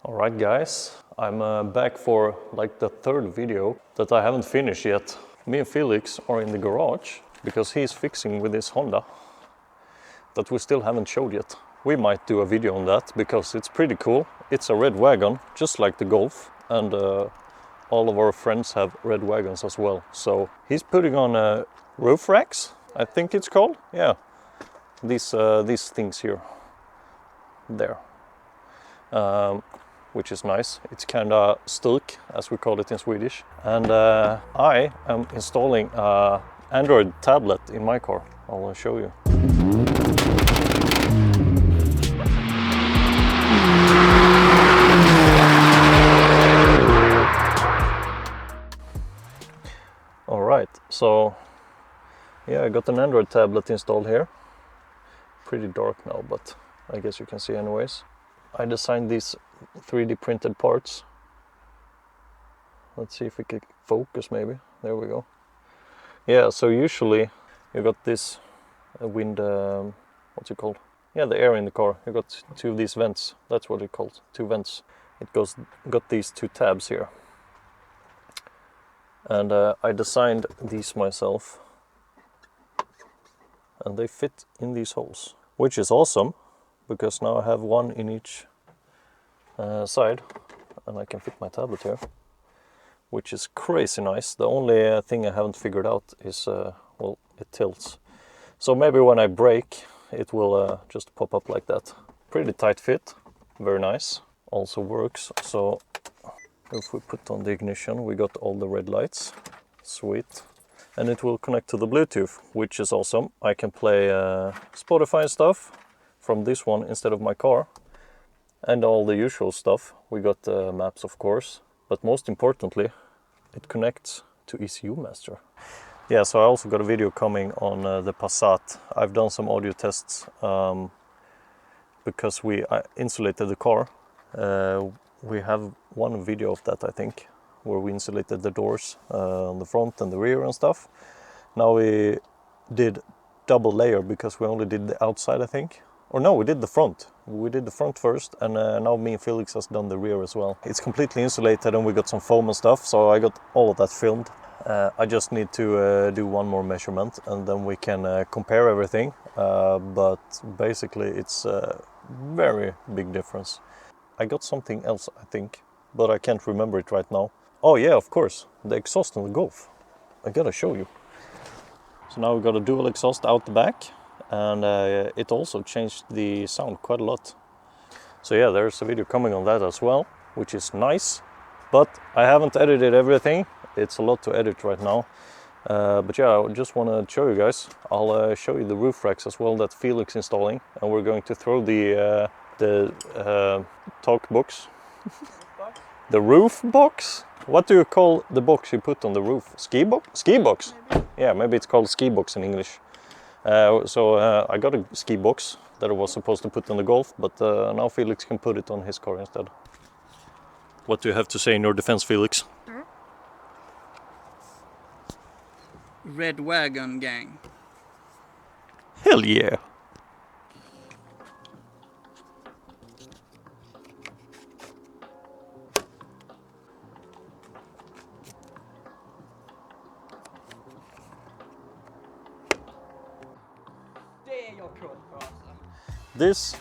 Alright guys, I'm back for like the third video that I haven't finished yet. Me and Felix are in the garage because he's fixing with his Honda that we still haven't showed yet. We might do a video on that because it's pretty cool. It's a red wagon, just like the Golf, and all of our friends have red wagons as well. So he's putting on roof racks, I think it's called. Yeah, these things here, there. Which is nice. It's kind of stilk, as we call it in Swedish. And I am installing an Android tablet in my car. I'll show you. Alright, so yeah, I got an Android tablet installed here. Pretty dark now, but I guess you can see anyways. I designed these 3D printed parts. Let's see if we can focus maybe. There we go. Yeah, so usually you got this wind, what's it called? Yeah, the air in the car. You got two of these vents. That's what it's called, two vents. Got these two tabs here. And I designed these myself. And they fit in these holes, which is awesome. Because now I have one in each side and I can fit my tablet here, which is crazy nice. The only thing I haven't figured out is, well, it tilts. So maybe when I brake, it will just pop up like that. Pretty tight fit, very nice, also works. So if we put on the ignition, we got all the red lights, sweet. And it will connect to the Bluetooth, which is awesome. I can play Spotify and stuff from this one instead of my car, and all the usual stuff. We got maps, of course, but most importantly it connects to ECU Master. Yeah, so I also got a video coming on the Passat. I've done some audio tests because I insulated the car. We have one video of that, I think, where we insulated the doors on the front and the rear and stuff. Now we did double layer because we only did the outside, I think. Or no, we did the front. We did the front first, and now me and Felix has done the rear as well. It's completely insulated and we got some foam and stuff, so I got all of that filmed. I just need to do one more measurement and then we can compare everything. But basically it's a very big difference. I got something else, I think, but I can't remember it right now. Oh yeah, of course, the exhaust on the Golf. I gotta show you. So now we got a dual exhaust out the back. And it also changed the sound quite a lot. So yeah, there's a video coming on that as well, which is nice. But I haven't edited everything. It's a lot to edit right now. But yeah, I just want to show you guys. I'll show you the roof racks as well that Felix installing. And we're going to throw the talk box. The roof box? What do you call the box you put on the roof? Ski box? Ski box? Maybe. Yeah, maybe it's called ski box in English. I got a ski box that I was supposed to put on the Golf, but now Felix can put it on his car instead. What do you have to say in your defense, Felix? Red wagon gang. Hell yeah! This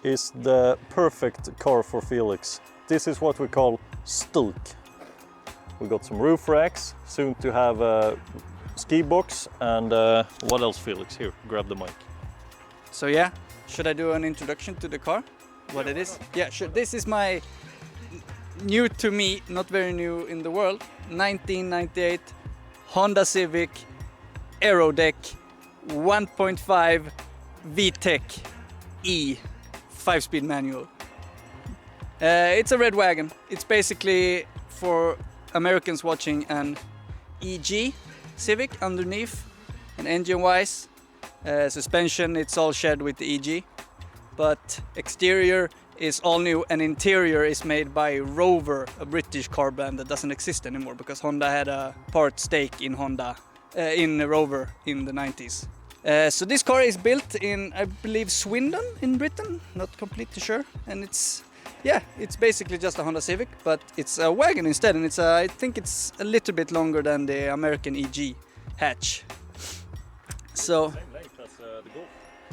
is the perfect car for Felix. This is what we call stilk. We got some roof racks, soon to have a ski box, and what else, Felix? Here, grab the mic. So yeah, should I do an introduction to the car? What it is? Yeah, sure. This is my new to me, not very new in the world, 1998 Honda Civic Aero Deck 1.5 VTEC E 5-speed manual. It's a red wagon. It's basically, for Americans watching, an EG Civic underneath, and engine-wise, suspension, it's all shared with the EG, but exterior is all new and interior is made by Rover, a British car brand that doesn't exist anymore because Honda had a part stake in Rover in the 90s. So this car is built in, I believe, Swindon in Britain, not completely sure, and it's Yeah, it's basically just a Honda Civic, but it's a wagon instead, and I think it's a little bit longer than the American EG hatch. So Same length as the Golf.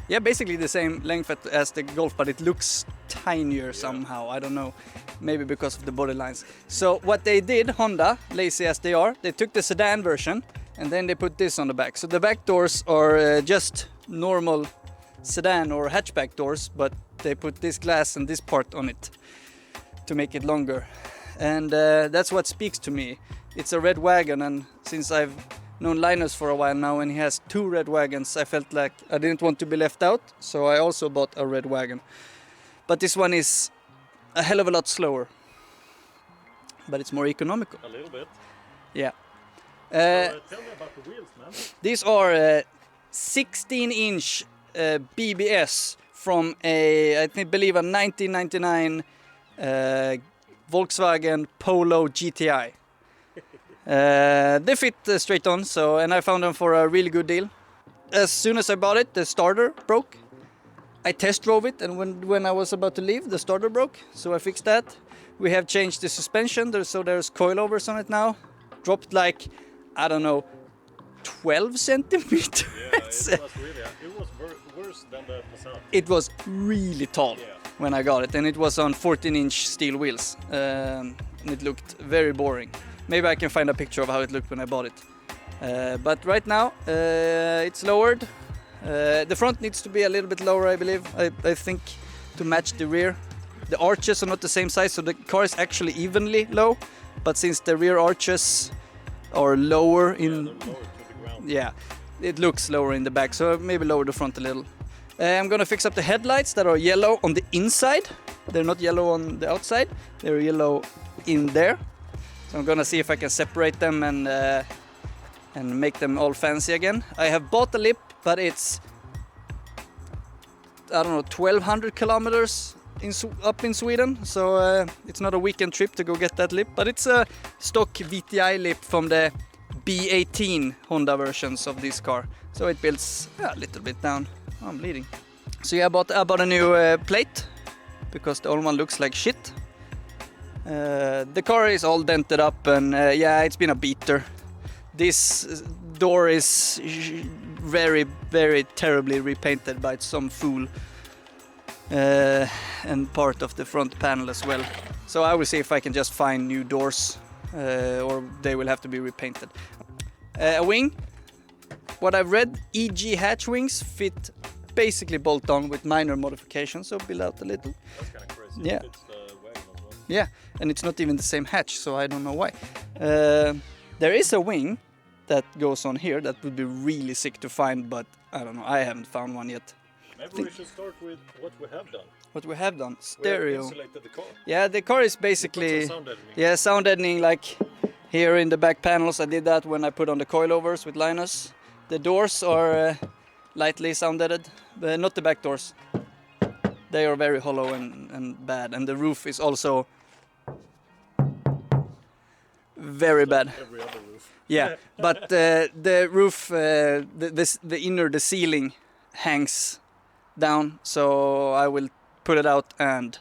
yeah, basically the same length as the Golf, but it looks tinier somehow. I don't know, maybe because of the body lines. So what they did, Honda, lazy as they are, they took the sedan version and then they put this on the back. So the back doors are just normal sedan or hatchback doors, but they put this glass and this part on it to make it longer. And that's what speaks to me. It's a red wagon, and since I've known Linus for a while now and he has 2 red wagons, I felt like I didn't want to be left out, so I also bought a red wagon. But this one is a hell of a lot slower, but it's more economical. A little bit. Yeah. Tell me about the wheels, man. These are 16-inch BBS from I believe a 1999 Volkswagen Polo GTI. They fit straight on, and I found them for a really good deal. As soon as I bought it, the starter broke. I test drove it, and when I was about to leave, the starter broke, so I fixed that. We have changed the suspension, so there's coilovers on it now. Dropped like, I don't know, 12 centimeters. Yeah, it was really. It was worse than the Passat. It was really tall when I got it, and it was on 14-inch steel wheels. And it looked very boring. Maybe I can find a picture of how it looked when I bought it. But right now, it's lowered. The front needs to be a little bit lower, I believe. I think to match the rear. The arches are not the same size, so the car is actually evenly low. But since the rear arches are lower in, they're lower to the ground. yeah, it looks lower in the back. So maybe lower the front a little. I'm gonna fix up the headlights that are yellow on the inside. They're not yellow on the outside. They're yellow in there. So I'm gonna see if I can separate them and make them all fancy again. I have bought a lip, but it's, I don't know, 1,200 kilometers up in Sweden. So it's not a weekend trip to go get that lip, but it's a stock VTI lip from the B18 Honda versions of this car. So it builds a little bit down. Oh, I'm bleeding. So yeah, I bought a new plate because the old one looks like shit. The car is all dented up, and yeah, it's been a beater. This door is very, very terribly repainted by some fool, and part of the front panel as well. So I will see if I can just find new doors, or they will have to be repainted. A wing. What I've read, EG hatch wings fit basically bolt on with minor modifications, so build out a little. That's kind of crazy. Yeah. It's the wagon as well. Yeah, and it's not even the same hatch, so I don't know why. There is a wing that goes on here that would be really sick to find, but I don't know, I haven't found one yet. Maybe we should start with what we have done. What we have done, We have stereo. insulated the car. Yeah, the car is Put basically, some sound deadening. yeah, sound deadening, like here in the back panels. I did that when I put on the coilovers with Linus. The doors are lightly sound deadened, but not the back doors. They are very hollow and bad, and the roof is also very bad. Every other roof. Yeah, but the roof, the inner, the ceiling hangs down, so I will put it out and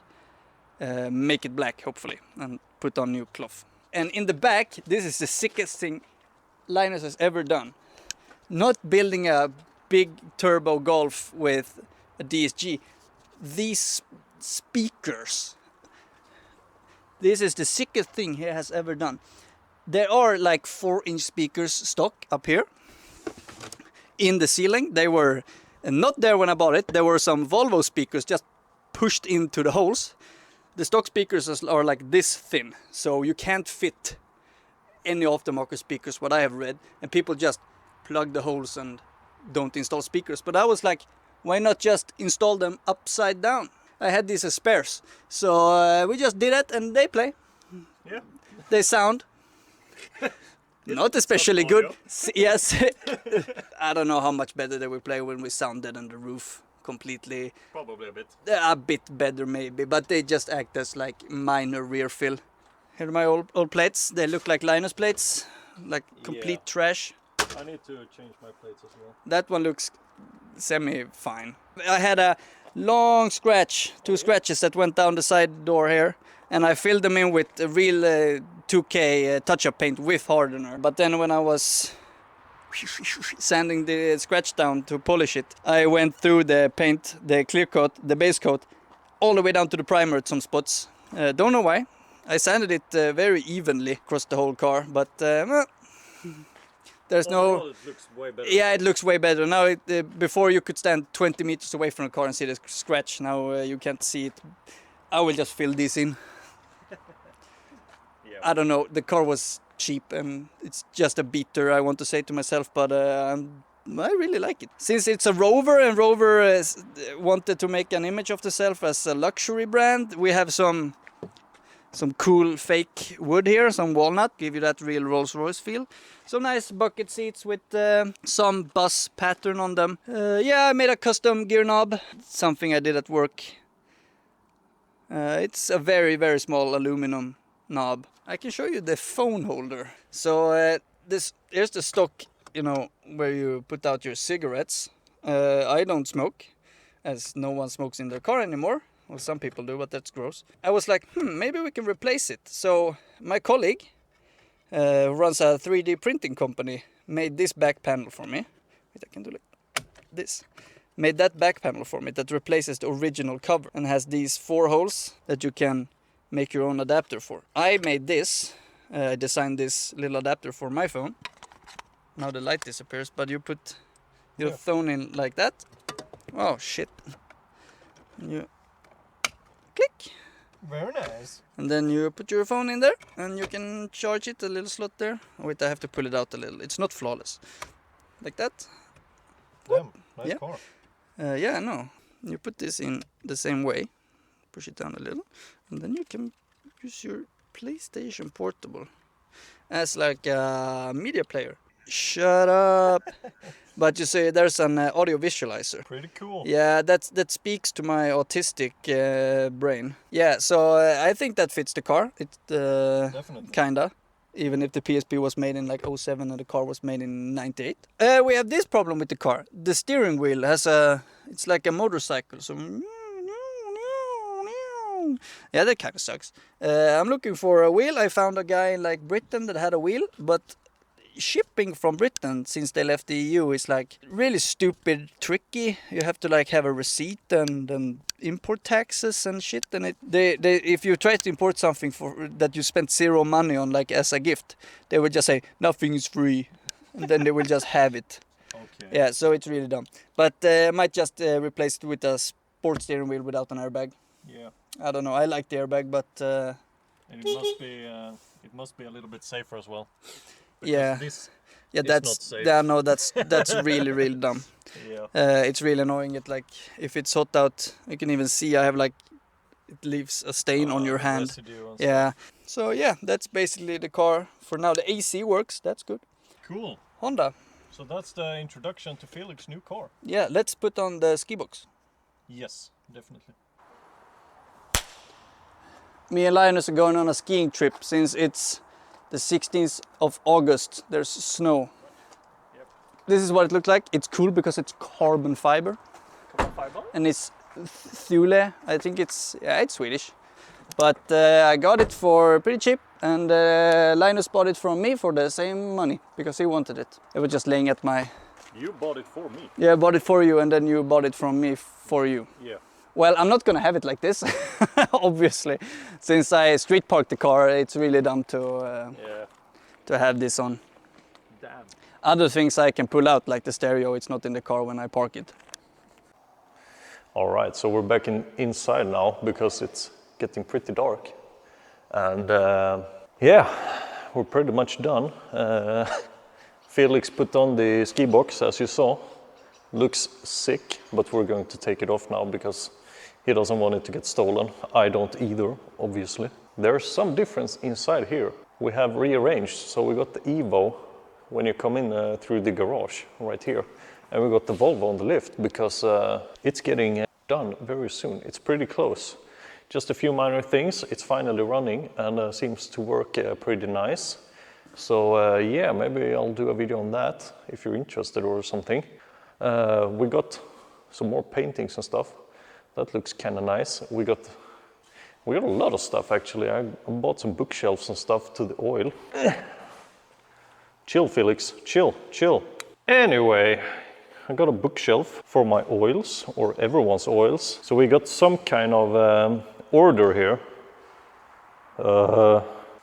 make it black, hopefully, and put on new cloth. And in the back, this is the sickest thing Linus has ever done. Not building a big turbo Golf with a DSG. These speakers. This is the sickest thing he has ever done. There are like 4-inch speakers stock up here in the ceiling. They were not there when I bought it. There were some Volvo speakers just pushed into the holes. The stock speakers are like this thin, so you can't fit any aftermarket speakers, what I have read, and people just plug the holes and don't install speakers. But I was like, why not just install them upside down? I had these as spares, so we just did it, and they play. Yeah. They sound not especially good. Yes. I don't know how much better they will play when we sound deaden the roof completely. Probably a bit. A bit better maybe, but they just act as like minor rear fill. Here are my old plates. They look like Linus plates, like complete trash. I need to change my plates as well. That one looks semi-fine. I had a long scratch, 2 scratches that went down the side door here, and I filled them in with a real 2K touch-up paint with hardener. But then when I was sanding the scratch down to polish it, I went through the paint, the clear coat, the base coat, all the way down to the primer at some spots. Don't know why. I sanded it very evenly across the whole car, but there's no... It looks way better. Yeah, it looks way better. Now, before you could stand 20 meters away from the car and see the scratch. Now you can't see it. I will just fill this in. Yeah. I don't know, the car was cheap and it's just a beater, I want to say to myself, but I really like it. Since it's a Rover and Rover wanted to make an image of themselves as a luxury brand, we have some cool fake wood here, some walnut, give you that real Rolls-Royce feel. Some nice bucket seats with some bus pattern on them. Yeah, I made a custom gear knob, something I did at work. It's a very, very small aluminum knob. I can show you the phone holder. So here's the stock, you know, where you put out your cigarettes. I don't smoke, as no one smokes in their car anymore. Well, some people do, but that's gross. I was like, maybe we can replace it. So my colleague, who runs a 3D printing company, made this back panel for me. Wait, I can do like this. Made that back panel for me that replaces the original cover and has these 4 holes that you can make your own adapter for. I made this, designed this little adapter for my phone. Now the light disappears, but you put your phone in like that. Oh shit. You click. Very nice. And then you put your phone in there and you can charge it, a little slot there. Wait, I have to pull it out a little. It's not flawless. Like that. Damn, nice car. Yeah, no. You put this in the same way. Push it down a little. And then you can use your PlayStation Portable as like a media player. Shut up. But you see, there's an audio visualizer. Pretty cool. Yeah, that speaks to my autistic brain. Yeah, so I think that fits the car. It Definitely. kinda. Even if the PSP was made in like 07 and the car was made in 98. We have this problem with the car. The steering wheel has it's like a motorcycle. So yeah, that kind of sucks. I'm looking for a wheel. I found a guy in like Britain that had a wheel, but shipping from Britain since they left the EU is like really stupid tricky. You have to like have a receipt and import taxes and shit, and they if you try to import something for that you spent 0 money on, like as a gift, they would just say nothing is free, and then they will just have it. Okay. Yeah, so it's really dumb. But I might just replace it with a sport steering wheel without an airbag. Yeah. I don't know. I like the airbag, but And it must be a little bit safer as well. yeah. This Yeah, is that's not safe. yeah, no, that's really dumb. Yeah. It's really annoying. It like if it's hot out, you can even see I have like it leaves a stain on your hand. Residue and Yeah. So yeah, that's basically the car for now. The AC works. That's good. stuff. Cool. Honda. So that's the introduction to Felix's new car. Yeah, let's put on the ski box. Yes, definitely. Me and Linus are going on a skiing trip since it's the 16th of August. There's snow. Yep. This is what it looks like. It's cool because it's carbon fiber. Carbon fiber? And it's Thule. I think it's Swedish. But I got it for pretty cheap, and Linus bought it from me for the same money because he wanted it. It was just laying at my... You bought it for me. Yeah, I bought it for you, and then you bought it from me for you. Yeah. Well, I'm not gonna have it like this, obviously. Since I street parked the car, it's really dumb to have this on. Damn. Other things I can pull out, like the stereo, it's not in the car when I park it. All right, so we're back inside now because it's getting pretty dark. And yeah, we're pretty much done. Felix put on the ski box, as you saw. Looks sick, but we're going to take it off now because he doesn't want it to get stolen. I don't either, obviously. There's some difference inside here. We have rearranged, so we got the Evo when you come in through the garage right here. And we got the Volvo on the lift because it's getting done very soon. It's pretty close. Just a few minor things. It's finally running and seems to work pretty nice. So yeah, maybe I'll do a video on that if you're interested or something. We got some more paintings and stuff. That looks kind of nice. We got a lot of stuff actually. I bought some bookshelves and stuff to the oil. Chill, Felix, chill, chill. Anyway, I got a bookshelf for my oils, or everyone's oils. So we got some kind of order here.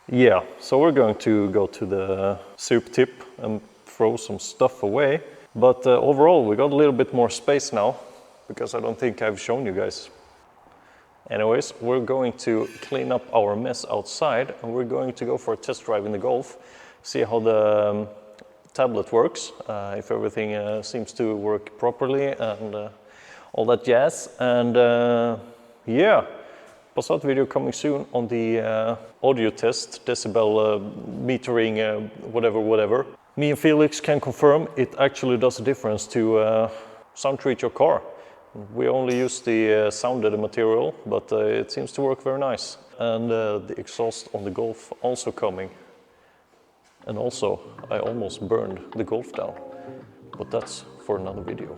Yeah, so we're going to go to the soup tip and throw some stuff away. But overall, we got a little bit more space now, because I don't think I've shown you guys. Anyways, we're going to clean up our mess outside, and we're going to go for a test drive in the Golf, see how the tablet works, if everything seems to work properly and all that jazz. And yeah, Passat video coming soon on the audio test, decibel metering, whatever. Me and Felix can confirm it actually does a difference to sound treat your car. We only use the sounded material, but it seems to work very nice. And the exhaust on the Golf also coming. And also, I almost burned the Golf down, but that's for another video.